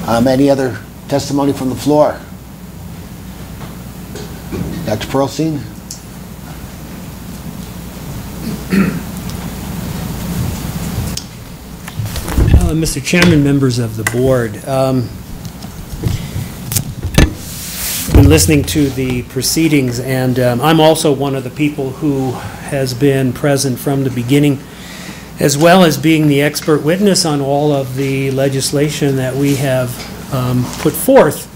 Any other testimony from the floor? Dr. Perlstein? Mr. Chairman, members of the board, been listening to the proceedings, and I'm also one of the people who has been present from the beginning, as well as being the expert witness on all of the legislation that we have put forth.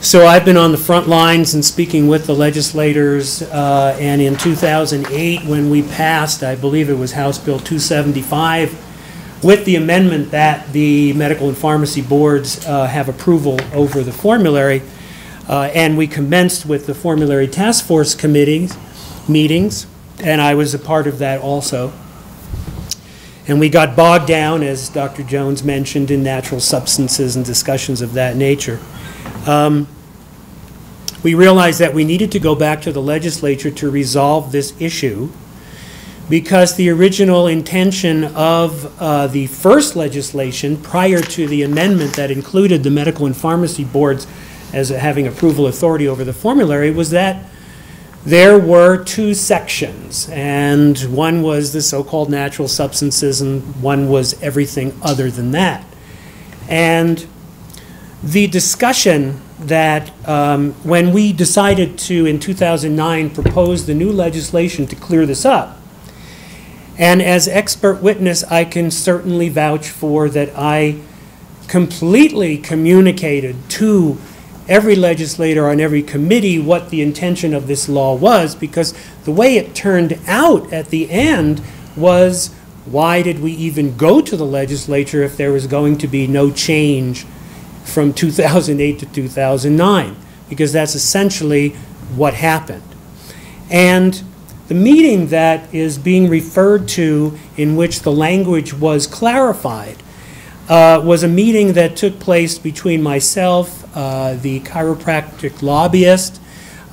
So I've been on the front lines and speaking with the legislators, and in 2008 when we passed, I believe it was House Bill 275, with the amendment that the medical and pharmacy boards have approval over the formulary, and we commenced with the formulary task force committees meetings, and I was a part of that also. And we got bogged down, as Dr. Jones mentioned, in natural substances and discussions of that nature. We realized that we needed to go back to the legislature to resolve this issue, because the original intention of the first legislation, prior to the amendment that included the medical and pharmacy boards as having approval authority over the formulary, was that there were two sections, and one was the so-called natural substances and one was everything other than that. And the discussion that when we decided to, in 2009, propose the new legislation to clear this up, and as expert witness, I can certainly vouch for that I completely communicated to every legislator on every committee what the intention of this law was, because the way it turned out at the end was, why did we even go to the legislature if there was going to be no change from 2008 to 2009? Because that's essentially what happened. And the meeting that is being referred to, in which the language was clarified, was a meeting that took place between myself, the chiropractic lobbyist,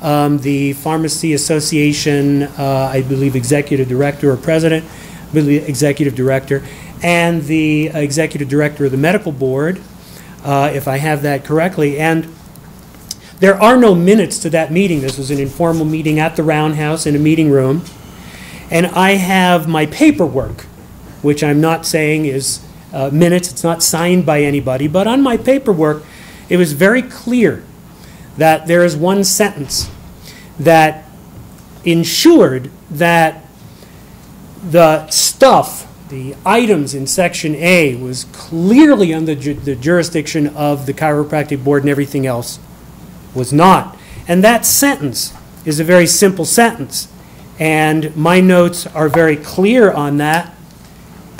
the Pharmacy Association, I believe executive director or president, I believe executive director, and the executive director of the medical board, if I have that correctly. And there are no minutes to that meeting. This was an informal meeting at the Roundhouse in a meeting room. And I have my paperwork, which I'm not saying is minutes. It's not signed by anybody. But on my paperwork, it was very clear that there is one sentence that ensured that the stuff, the items in Section A, was clearly under the jurisdiction of the Chiropractic Board, and everything else was not. And that sentence is a very simple sentence, and my notes are very clear on that,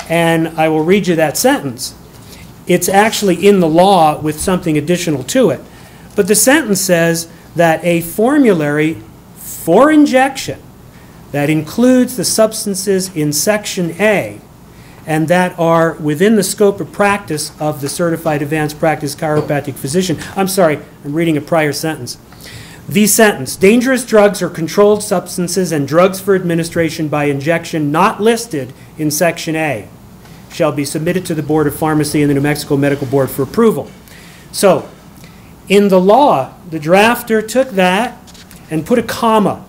and I will read you that sentence. It's actually in the law with something additional to it. But the sentence says that a formulary for injection that includes the substances in Section A and that are within the scope of practice of the Certified Advanced Practice Chiropractic Physician. I'm sorry, I'm reading a prior sentence. The sentence, dangerous drugs or controlled substances and drugs for administration by injection not listed in Section A shall be submitted to the Board of Pharmacy and the New Mexico Medical Board for approval. So, in the law, the drafter took that and put a comma.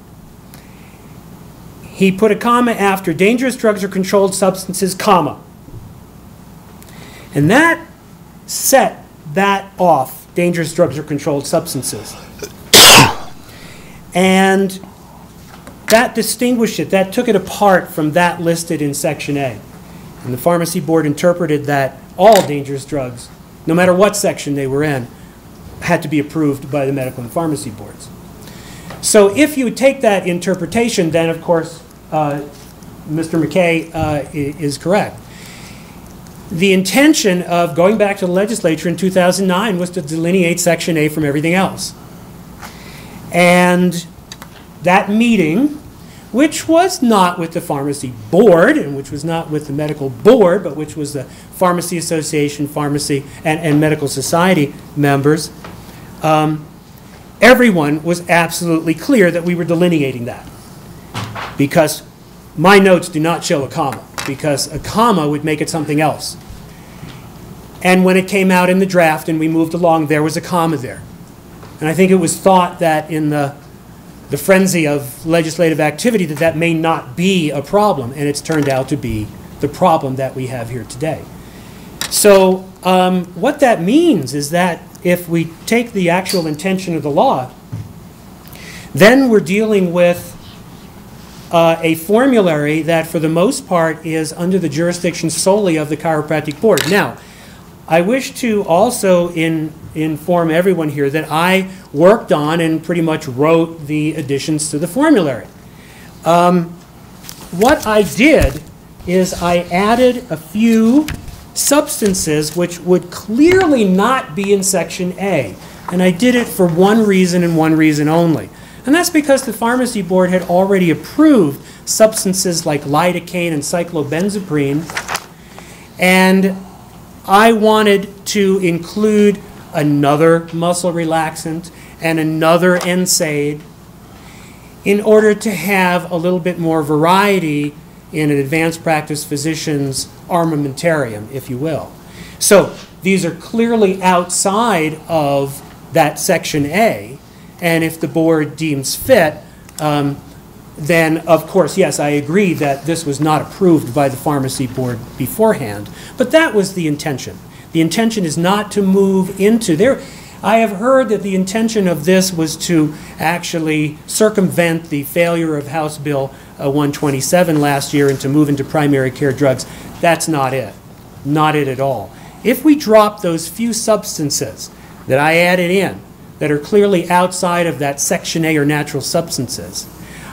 He put a comma after dangerous drugs or controlled substances, comma. And that set that off, dangerous drugs or controlled substances. And that distinguished it, that took it apart from that listed in Section A. And the Pharmacy Board interpreted that all dangerous drugs, no matter what section they were in, had to be approved by the medical and pharmacy boards. So if you take that interpretation, then of course Mr. McKay is correct. The intention of going back to the legislature in 2009 was to delineate Section A from everything else. And that meeting, which was not with the pharmacy board and which was not with the medical board, but which was the Pharmacy Association, Pharmacy, and Medical Society members, everyone was absolutely clear that we were delineating that. Because my notes do not show a comma, because a comma would make it something else. And when it came out in the draft and we moved along, there was a comma there. And I think it was thought that in the frenzy of legislative activity that may not be a problem, and it's turned out to be the problem that we have here today. So what that means is that if we take the actual intention of the law, then we're dealing with a formulary that for the most part is under the jurisdiction solely of the Chiropractic Board. Now, I wish to also inform everyone here that I worked on and pretty much wrote the additions to the formulary. What I did is I added a few substances which would clearly not be in Section A. And I did it for one reason and one reason only. And that's because the Pharmacy Board had already approved substances like lidocaine and cyclobenzaprine, and I wanted to include another muscle relaxant and another NSAID in order to have a little bit more variety in an advanced practice physician's armamentarium, if you will. So these are clearly outside of that Section A, and if the board deems fit, then of course, yes, I agree that this was not approved by the Pharmacy Board beforehand, but that was the intention. The intention is not to move into there. I have heard that the intention of this was to actually circumvent the failure of House Bill 127 last year and to move into primary care drugs. That's not it. Not it at all. If we drop those few substances that I added in that are clearly outside of that Section A or natural substances,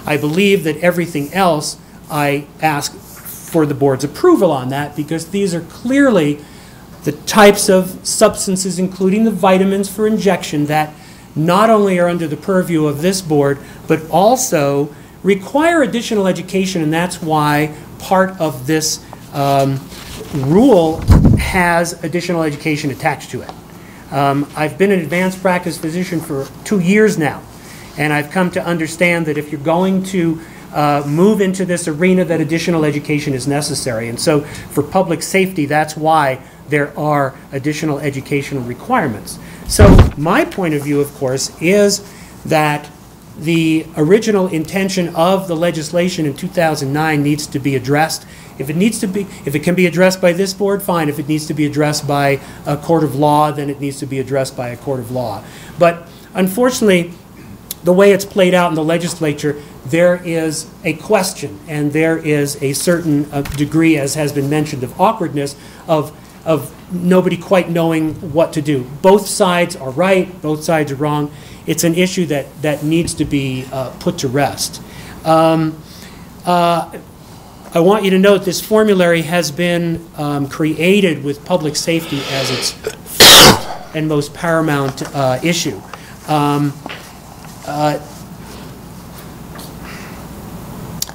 I believe that everything else I ask for the board's approval on that, because these are clearly the types of substances, including the vitamins for injection, that not only are under the purview of this board, but also require additional education, and that's why part of this rule has additional education attached to it. I've been an advanced practice physician for 2 years now, and I've come to understand that if you're going to move into this arena, that additional education is necessary. And so for public safety, that's why there are additional educational requirements. So my point of view, of course, is that the original intention of the legislation in 2009 needs to be addressed. If it can be addressed by this board, fine. If it needs to be addressed by a court of law, then it needs to be addressed by a court of law. But unfortunately, the way it's played out in the legislature, there is a question, and there is a certain degree, as has been mentioned, of awkwardness, of nobody quite knowing what to do. Both sides are right, both sides are wrong. It's an issue that needs to be put to rest. I want you to note this formulary has been created with public safety as its first and most paramount issue.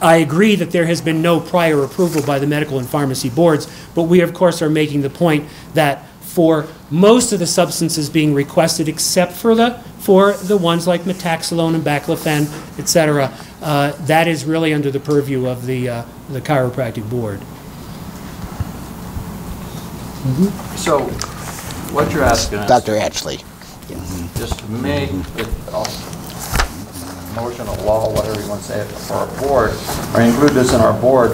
I agree that there has been no prior approval by the medical and pharmacy boards, but we of course are making the point that for most of the substances being requested, except for the ones like metaxalone and baclofen, etc., that is really under the purview of the Chiropractic Board. Mm-hmm. So, what you're asking us, Dr. Ashley. just to make it motion of law, whatever you want to say it, for our board, or include this in our board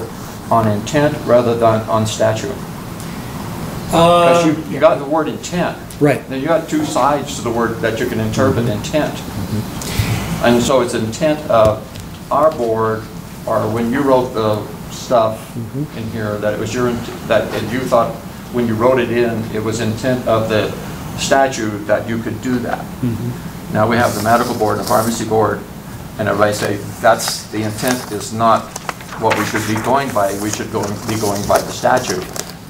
on intent rather than on statute. Because you got the word intent. Right. Then you got two sides to the word that you can interpret intent. Mm-hmm. And so it's intent of our board, or when you wrote the stuff in here, that it was your that you thought when you wrote it in, it was intent of the statute that you could do that. Mm-hmm. Now we have the medical board and the pharmacy board, and everybody say that's the intent is not what we should be going by. We should be going by the statute.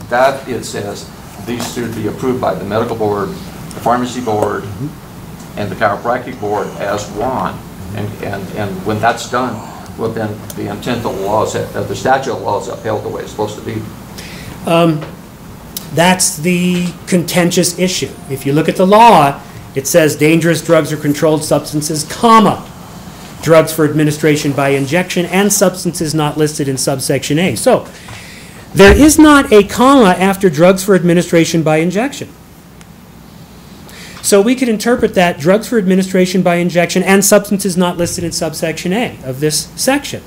That it says these should be approved by the medical board, the pharmacy board, and the chiropractic board as one. And when that's done, well then the intent of the law is the statute of law is upheld the way it's supposed to be. That's the contentious issue. If you look at the law, it says dangerous drugs or controlled substances, comma, drugs for administration by injection and substances not listed in subsection A. So There is not a comma after drugs for administration by injection. So we could interpret that drugs for administration by injection and substances not listed in subsection A of this section.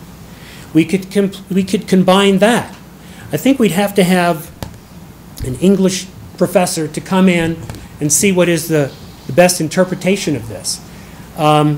We could combine that. I think we'd have to have an English professor to come in and see what is the best interpretation of this.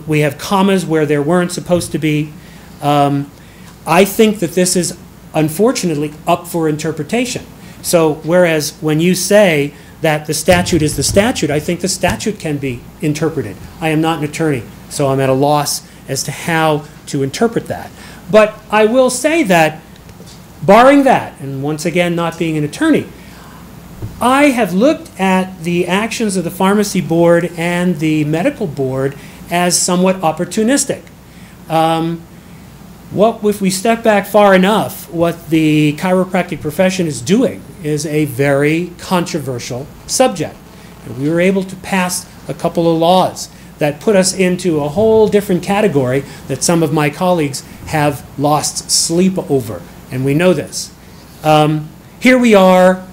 We have commas where there weren't supposed to be. I think that this is unfortunately up for interpretation. So whereas when you say that the statute is the statute, I think the statute can be interpreted. I am not an attorney, so I'm at a loss as to how to interpret that. But I will say that, barring that, and once again not being an attorney, I have looked at the actions of the pharmacy board and the medical board as somewhat opportunistic. If we step back far enough, what the chiropractic profession is doing is a very controversial subject. And we were able to pass a couple of laws that put us into a whole different category that some of my colleagues have lost sleep over, and we know this. Here we are,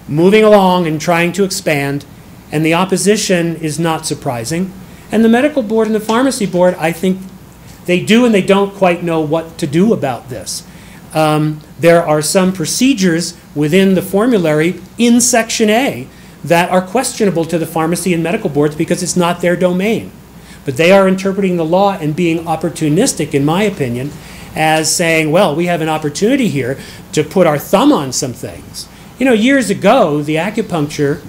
moving along and trying to expand, and the opposition is not surprising. And the medical board and the pharmacy board, I think they do and they don't quite know what to do about this. There are some procedures within the formulary in Section A that are questionable to the pharmacy and medical boards because it's not their domain. But they are interpreting the law and being opportunistic, in my opinion, as saying, well, we have an opportunity here to put our thumb on some things. You know, years ago, the acupuncture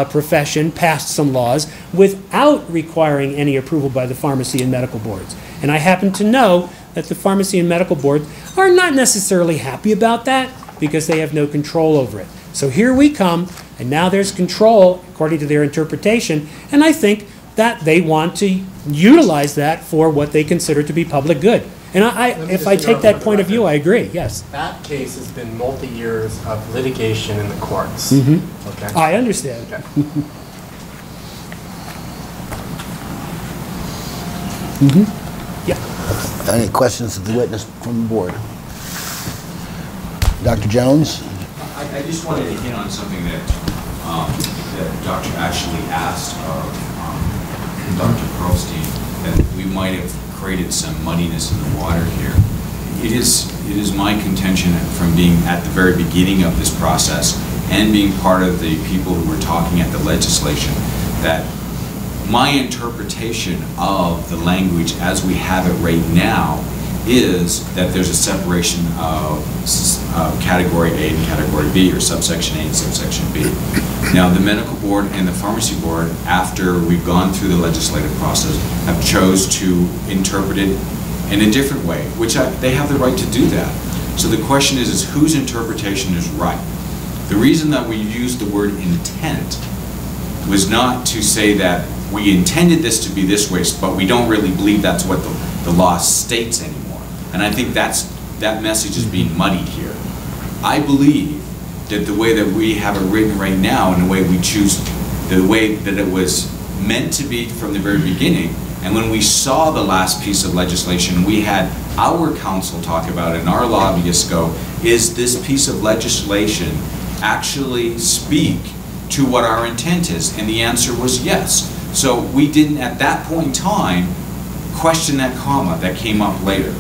profession passed some laws without requiring any approval by the pharmacy and medical boards. And I happen to know that the pharmacy and medical boards are not necessarily happy about that because they have no control over it. So here we come, and now there's control according to their interpretation, and I think that they want to utilize that for what they consider to be public good. And if I take that point of view, I agree, yes. That case has been multi-years of litigation in the courts. Mm-hmm. Okay. I understand. Okay. Mm-hmm. Yeah. Any questions of the witness from the board? Dr. Jones? I just wanted to hit on something that the doctor actually asked of Dr. Perlstein, that we might have created some muddiness in the water here. It is my contention from being at the very beginning of this process and being part of the people who were talking at the legislation that my interpretation of the language as we have it right now is that there's a separation of Category A and Category B, or subsection A and subsection B. Now, the medical board and the pharmacy board, after we've gone through the legislative process, have chose to interpret it in a different way, which they have the right to do that. So the question is whose interpretation is right? The reason that we used the word intent was not to say that we intended this to be this way, but we don't really believe that's what the law states anymore. And I think that message is being muddied here. I believe that the way that we have it written right now and the way we choose, the way that it was meant to be from the very beginning, and when we saw the last piece of legislation, we had our counsel talk about it and our lobbyists go, is this piece of legislation actually speak to what our intent is? And the answer was yes. So we didn't at that point in time question that comma that came up later.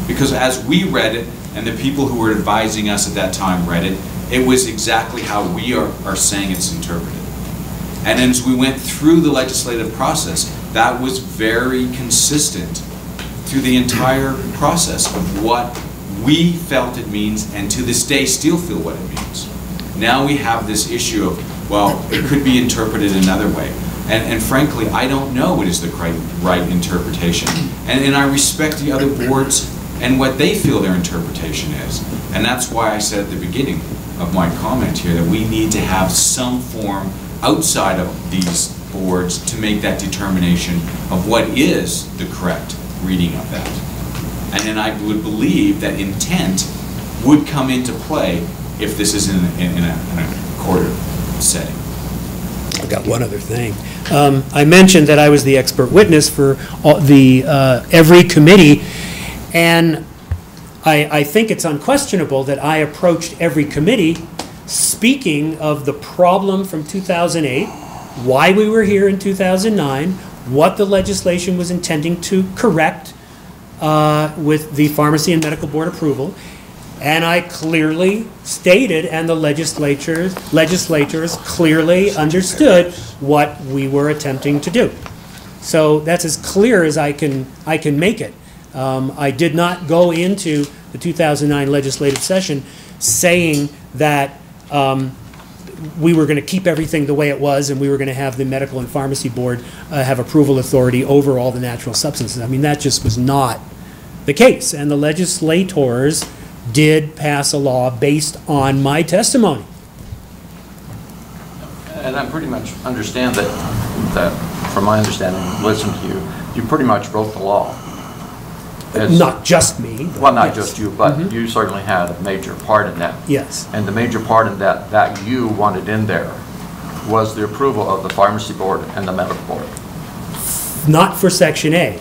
Because as we read it, and the people who were advising us at that time read it, it was exactly how we are saying it's interpreted. And as we went through the legislative process, that was very consistent through the entire process of what we felt it means, and to this day still feel what it means. Now we have this issue of, well, it could be interpreted another way. And frankly, I don't know what is the right interpretation. And I respect the other boards and what they feel their interpretation is. And that's why I said at the beginning of my comment here that we need to have some form outside of these boards to make that determination of what is the correct reading of that. And then I would believe that intent would come into play if this is in a court setting. I've got one other thing. I mentioned that I was the expert witness for every committee, and I think it's unquestionable that I approached every committee speaking of the problem from 2008, why we were here in 2009, what the legislation was intending to correct with the Pharmacy and Medical Board approval. And I clearly stated, and the legislators clearly understood what we were attempting to do. So that's as clear as I can make it. I did not go into the 2009 legislative session saying that we were going to keep everything the way it was and we were going to have the Medical and Pharmacy Board have approval authority over all the natural substances. I mean, that just was not the case. And the legislators did pass a law based on my testimony. And I pretty much understand that from my understanding, listening to you, you pretty much wrote the law. Not just me. Well, not yes. just you, but you certainly had a major part in that. Yes. And the major part in that you wanted in there was the approval of the Pharmacy Board and the Medical Board. Not for Section A.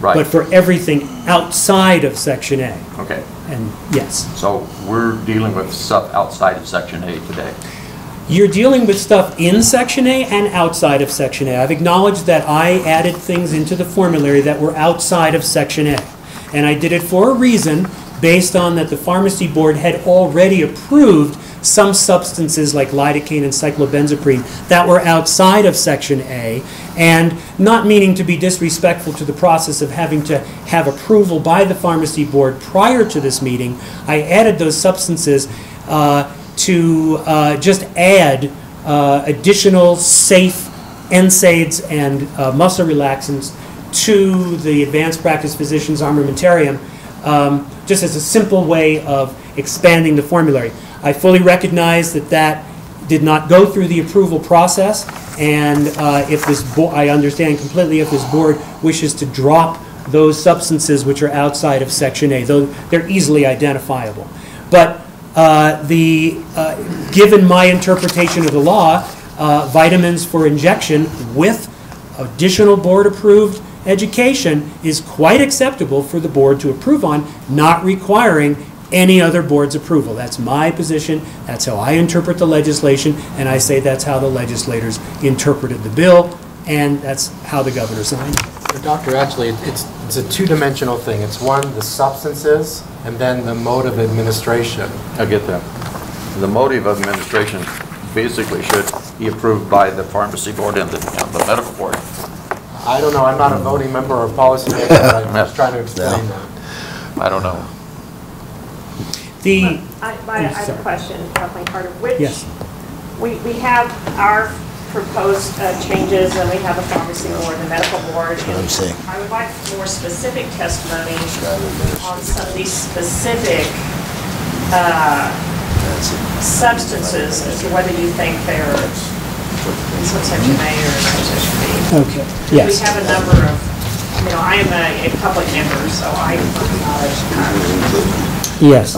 Right. But for everything outside of Section A. Okay. And yes. So we're dealing with stuff outside of Section A today. You're dealing with stuff in Section A and outside of Section A. I've acknowledged that I added things into the formulary that were outside of Section A. And I did it for a reason based on that the Pharmacy Board had already approved some substances like lidocaine and cyclobenzaprine that were outside of Section A, and not meaning to be disrespectful to the process of having to have approval by the Pharmacy Board prior to this meeting, I added those substances to just add additional safe NSAIDs and muscle relaxants to the Advanced Practice Physician's Armamentarium, just as a simple way of expanding the formulary. I fully recognize that that did not go through the approval process, and if this I understand completely if this board wishes to drop those substances which are outside of Section A, though they're easily identifiable. But given my interpretation of the law, vitamins for injection with additional board-approved education is quite acceptable for the board to approve on, not requiring any other board's approval. That's my position. That's how I interpret the legislation, and I say that's how the legislators interpreted the bill, and that's how the governor signed it. Doctor, actually, it's a two-dimensional thing. It's one, the substances, and then the mode of administration. I get that. The mode of administration basically should be approved by the Pharmacy Board and the Medical Board. I don't know. I'm not a voting member or policymaker. But I'm just trying to explain that. I don't know. I have a question, Kathleen Carter. Which yes. we have our proposed changes, and we have a Pharmacy Board and a Medical Board. And I would like more specific testimony on some of these specific substances as to whether you think they're in subsection A or subsection B. Okay. Yes. We have a number of, I am a public member, so I acknowledge. Yes.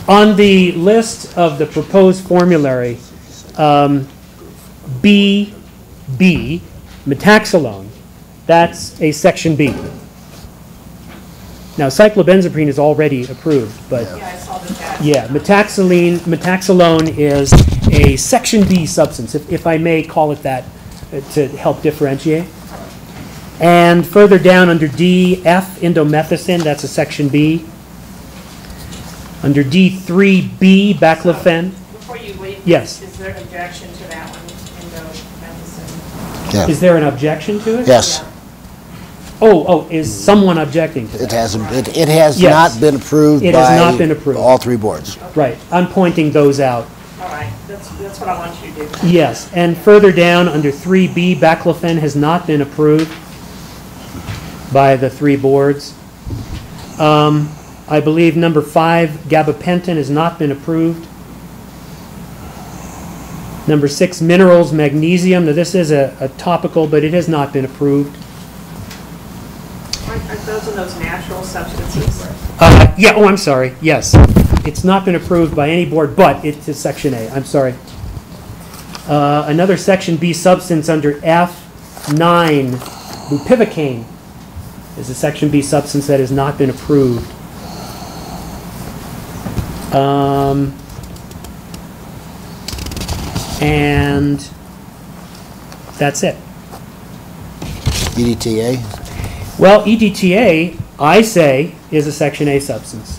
On the list of the proposed formulary, B, metaxalone, that's a Section B. Now, cyclobenzaprine is already approved, but Yeah, I saw that. yeah, metaxalone is a Section B substance, if I may call it that, to help differentiate. And further down under D, F, indomethacin, that's a Section B. Under D3B, baclofen. Before you leave, Yes. is there an objection to that one, indomethacin? Yeah. Is there an objection to it? Yes, Is someone objecting to that? it hasn't, it has Yes. not been approved It has not been approved. all three boards. Right, I'm pointing those out. All right, that's what I want you to do. Yes, and further down under 3B, baclofen has not been approved by the three boards. I believe number 5, gabapentin, has not been approved. Number 6, minerals, magnesium. Now this is a topical, but it has not been approved. Are those in those natural substances? Yeah, I'm sorry, yes. It's not been approved by any board, but it's a Section A, I'm sorry. Another Section B substance under F9, bupivacaine. is a Section B substance that has not been approved. And that's it. EDTA? Well, EDTA, I say, is a Section A substance.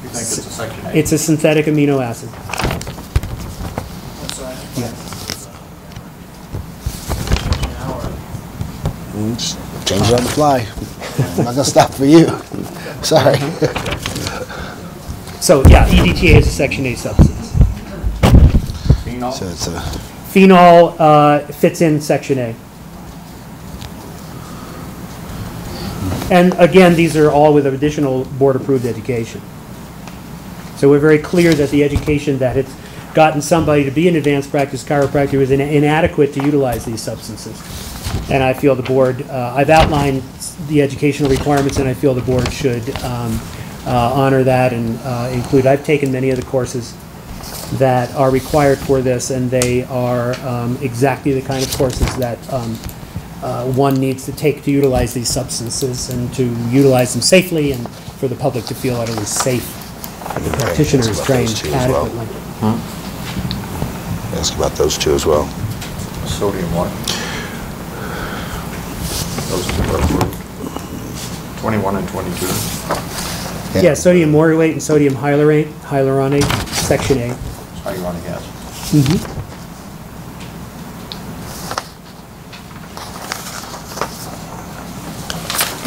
You think it's a Section A? It's a synthetic amino acid. Just change it on the fly. I'm not going to stop for you. Sorry. So, yeah, EDTA is a Section A substance. Phenol? So it's a, Phenol fits in Section A. And again, these are all with additional board-approved education. So we're very clear that the education that has gotten somebody to be an advanced practice chiropractor is inadequate to utilize these substances. And I feel the board, I've outlined the educational requirements, and I feel the board should honor that and include. I've taken many of the courses that are required for this, and they are exactly the kind of courses that one needs to take to utilize these substances and to utilize them safely and for the public to feel utterly safe. The practitioner is trained adequately. ask about those two as well. Sodium what? Those two are approved. 21 and 22. Yeah, sodium morate and sodium hyaluronate, Section A. Hyaluronic acid.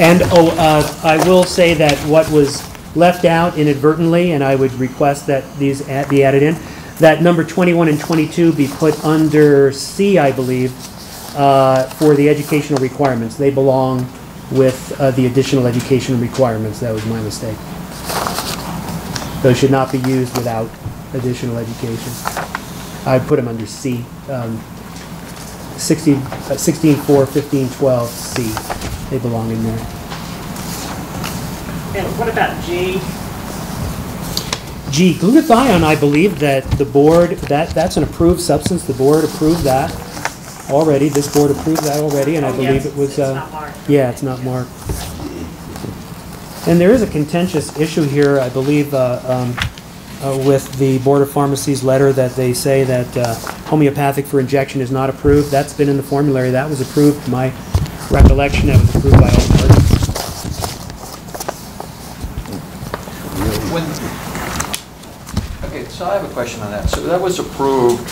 And, I will say that what was left out inadvertently, and I would request that these be added in, that number 21 and 22 be put under C, I believe, for the educational requirements. They belong with the additional educational requirements. That was my mistake. Those should not be used without additional education. I put them under C. 16.4, 15.12, C. They belong in there. And what about G? G, glutathione, I believe that the board, that's an approved substance. The board approved that already. This board approved that already, and I believe it was, it's not marked. yeah, it's not marked. And there is a contentious issue here, I believe, with the Board of Pharmacy's letter that they say that homeopathic for injection is not approved. That's been in the formulary. That was approved. My recollection, that was approved by all parties. Okay, so I have a question on that. So that was approved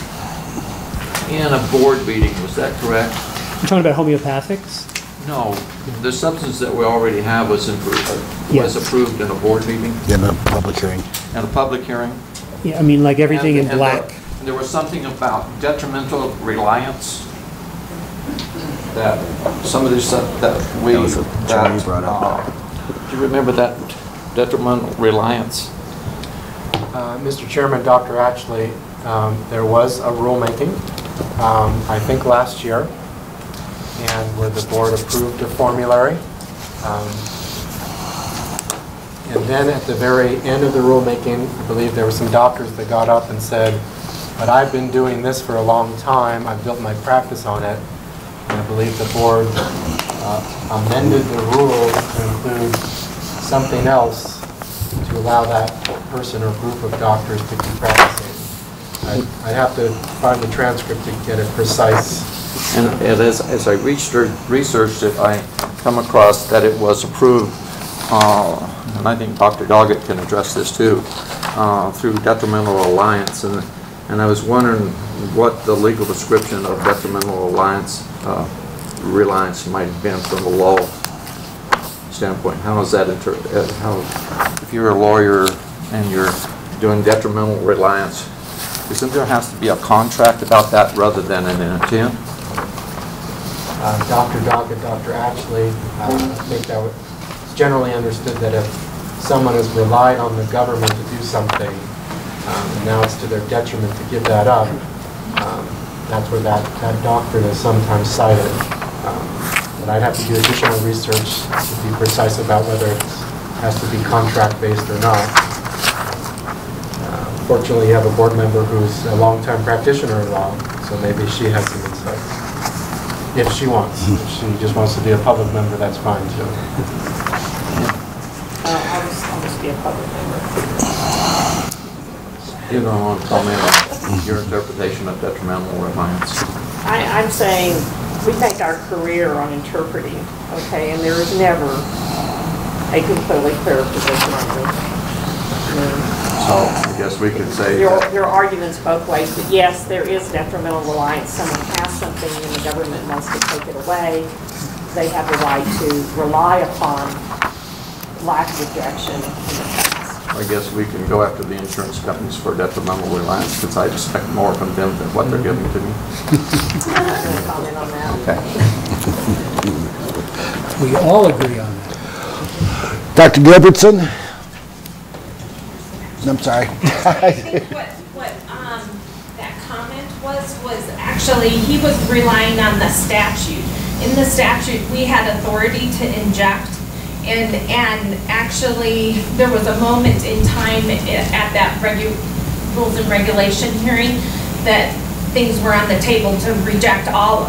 in a board meeting, was that correct? You're talking about homeopathics? No, the substance that we already have was approved, Yes. approved in a board meeting, In a public hearing. in a public hearing. Yeah, I mean, like everything in And black. there was something about detrimental reliance that some of this stuff that we, That was a term you brought up. do you remember that detrimental reliance? Mr. Chairman, Dr. Ashley, there was a rulemaking, I think last year, and where the board approved a formulary. And then at the very end of the rulemaking, I believe there were some doctors that got up and said, but I've been doing this for a long time, I've built my practice on it, and I believe the board amended the rules to include something else to allow that person or group of doctors to keep practicing. I'd have to find the transcript to get it precise. And as I researched it, I come across that it was approved, and I think Dr. Doggett can address this too, through detrimental reliance. And I was wondering what the legal description of detrimental reliance might have been from the law standpoint. How is that if you're a lawyer and you're doing detrimental reliance, isn't there has to be a contract about that rather than an intent? Dr. Doggett, Dr. Ashley, I think that it's generally understood that if someone has relied on the government to do something, and now it's to their detriment to give that up, that's where that doctrine is sometimes cited. But I'd have to do additional research to be precise about whether it has to be contract-based or not. Fortunately, you have a board member who's a long-time practitioner in law, so maybe she has some insight. if she wants. If she just wants to be a public member, that's fine too. I'll just be a public member. You don't want to comment on your interpretation of detrimental reliance? I'm saying we make our career on interpreting, okay, and there is never a completely clear position on this. So I guess we could say There that are arguments both ways, but yes, there is detrimental reliance. Someone has something and the government wants to take it away. They have the right to rely upon lack of objection in the past. I guess we can go after the insurance companies for detrimental reliance, because I expect more from them than what they're giving to me. I'm not going to comment on that. Okay. We all agree on that. Dr. Gilbertson? I'm sorry. I think what that comment was actually, he was relying on the statute. In the statute, we had authority to inject, and actually, there was a moment in time at that rules and regulation hearing that things were on the table to reject all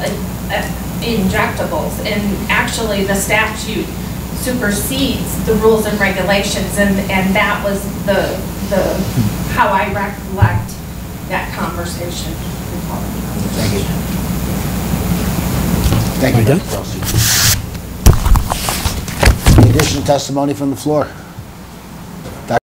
injectables, and actually, the statute supersedes the rules and regulations, and that was the how I recollect that conversation. Thank you. Thank you, Dr. Perlstein. Any additional testimony from the floor?